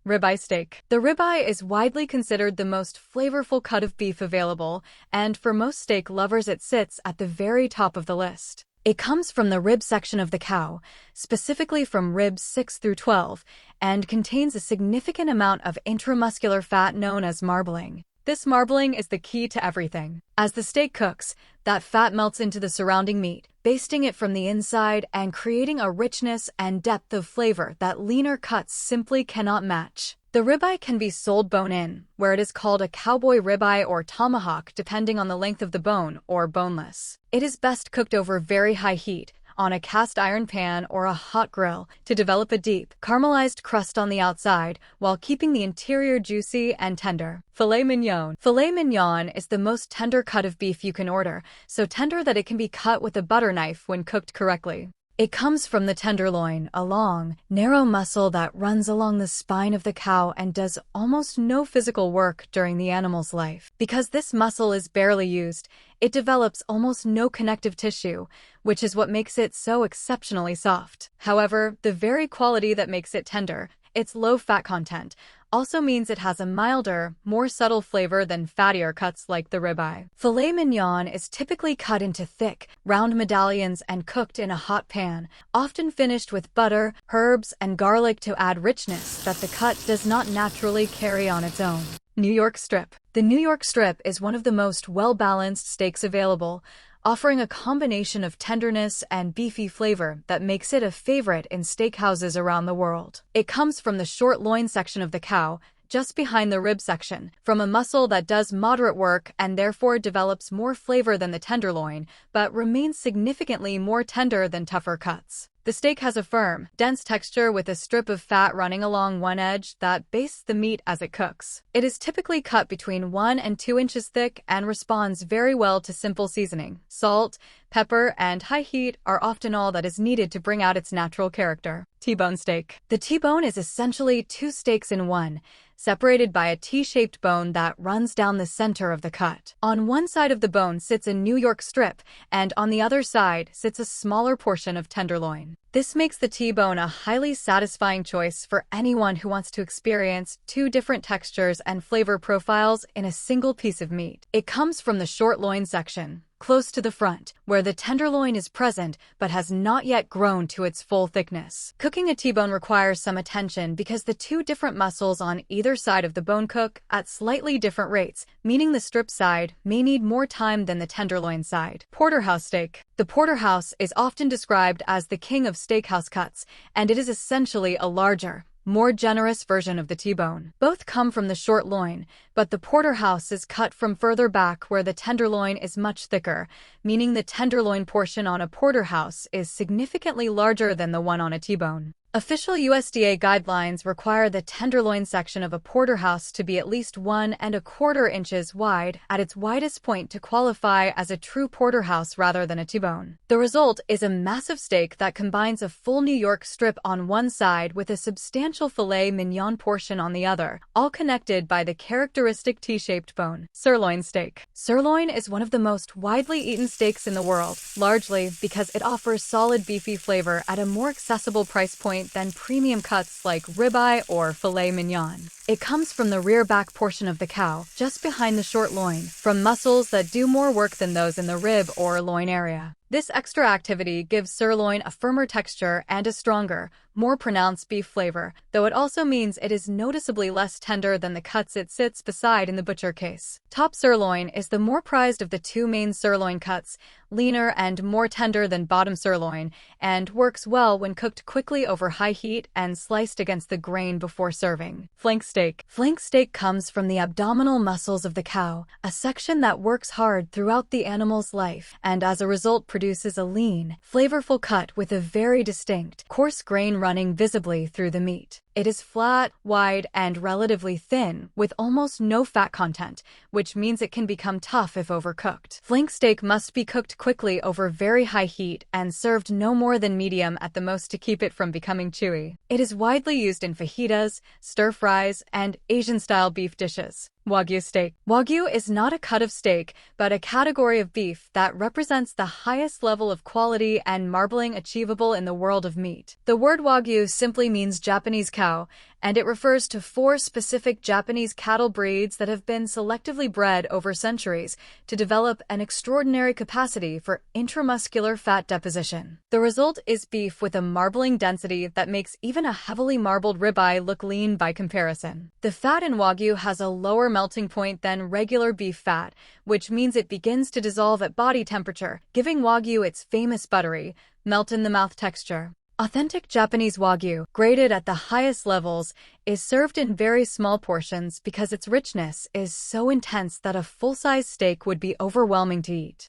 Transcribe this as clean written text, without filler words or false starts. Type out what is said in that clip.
Ribeye steak. The ribeye is widely considered the most flavorful cut of beef available, and for most steak lovers it sits at the very top of the list. It comes from the rib section of the cow, specifically from ribs 6 through 12, and contains a significant amount of intramuscular fat known as marbling. This marbling is the key to everything. As the steak cooks, that fat melts into the surrounding meat, basting it from the inside and creating a richness and depth of flavor that leaner cuts simply cannot match. The ribeye can be sold bone-in, where it is called a cowboy ribeye or tomahawk depending on the length of the bone, or boneless. It is best cooked over very high heat, on a cast iron pan or a hot grill, to develop a deep, caramelized crust on the outside while keeping the interior juicy and tender. Filet Mignon. Filet Mignon is the most tender cut of beef you can order, so tender that it can be cut with a butter knife when cooked correctly. It comes from the tenderloin, a long, narrow muscle that runs along the spine of the cow and does almost no physical work during the animal's life. Because this muscle is barely used, it develops almost no connective tissue, which is what makes it so exceptionally soft. However, the very quality that makes it tender, its low fat content, also means it has a milder, more subtle flavor than fattier cuts like the ribeye. Filet mignon is typically cut into thick, round medallions and cooked in a hot pan, often finished with butter, herbs, and garlic to add richness that the cut does not naturally carry on its own. New York strip. The New York strip is one of the most well-balanced steaks available, offering a combination of tenderness and beefy flavor that makes it a favorite in steakhouses around the world. It comes from the short loin section of the cow, just behind the rib section, from a muscle that does moderate work and therefore develops more flavor than the tenderloin, but remains significantly more tender than tougher cuts. The steak has a firm, dense texture with a strip of fat running along one edge that bastes the meat as it cooks. It is typically cut between 1 and 2 inches thick and responds very well to simple seasoning. Salt, pepper, and high heat are often all that is needed to bring out its natural character. T-bone steak. The T-bone is essentially 2 steaks in one, separated by a T-shaped bone that runs down the center of the cut. On one side of the bone sits a New York strip, and on the other side sits a smaller portion of tenderloin. This makes the T-bone a highly satisfying choice for anyone who wants to experience 2 different textures and flavor profiles in a single piece of meat. It comes from the short loin section, close to the front, where the tenderloin is present but has not yet grown to its full thickness. Cooking a T-bone requires some attention because the 2 different muscles on either side of the bone cook at slightly different rates, meaning the strip side may need more time than the tenderloin side. Porterhouse steak. The porterhouse is often described as the king of steakhouse cuts, and it is essentially a larger, more generous version of the T-bone. Both come from the short loin, but the porterhouse is cut from further back where the tenderloin is much thicker, meaning the tenderloin portion on a porterhouse is significantly larger than the one on a T-bone. Official USDA guidelines require the tenderloin section of a porterhouse to be at least 1¼ inches wide at its widest point to qualify as a true porterhouse rather than a T-bone. The result is a massive steak that combines a full New York strip on one side with a substantial filet mignon portion on the other, all connected by the characteristic T-shaped bone. Sirloin steak. Sirloin is one of the most widely eaten steaks in the world, largely because it offers solid beefy flavor at a more accessible price point than premium cuts like ribeye or filet mignon. It comes from the rear back portion of the cow, just behind the short loin, from muscles that do more work than those in the rib or loin area. This extra activity gives sirloin a firmer texture and a stronger, more pronounced beef flavor, though it also means it is noticeably less tender than the cuts it sits beside in the butcher case. Top sirloin is the more prized of the 2 main sirloin cuts, leaner and more tender than bottom sirloin, and works well when cooked quickly over high heat and sliced against the grain before serving. Flank steak. Flank steak comes from the abdominal muscles of the cow, a section that works hard throughout the animal's life, and as a result produces a lean, flavorful cut with a very distinct, coarse grain running visibly through the meat. It is flat, wide, and relatively thin, with almost no fat content, which means it can become tough if overcooked. Flank steak must be cooked quickly over very high heat and served no more than medium at the most to keep it from becoming chewy. It is widely used in fajitas, stir-fries, and Asian-style beef dishes. Wagyu steak. Wagyu is not a cut of steak, but a category of beef that represents the highest level of quality and marbling achievable in the world of meat. The word Wagyu simply means Japanese cow, and it refers to 4 specific Japanese cattle breeds that have been selectively bred over centuries to develop an extraordinary capacity for intramuscular fat deposition. The result is beef with a marbling density that makes even a heavily marbled ribeye look lean by comparison. The fat in Wagyu has a lower melting point than regular beef fat, which means it begins to dissolve at body temperature, giving Wagyu its famous buttery, melt-in-the-mouth texture. Authentic Japanese Wagyu, graded at the highest levels, is served in very small portions because its richness is so intense that a full-size steak would be overwhelming to eat.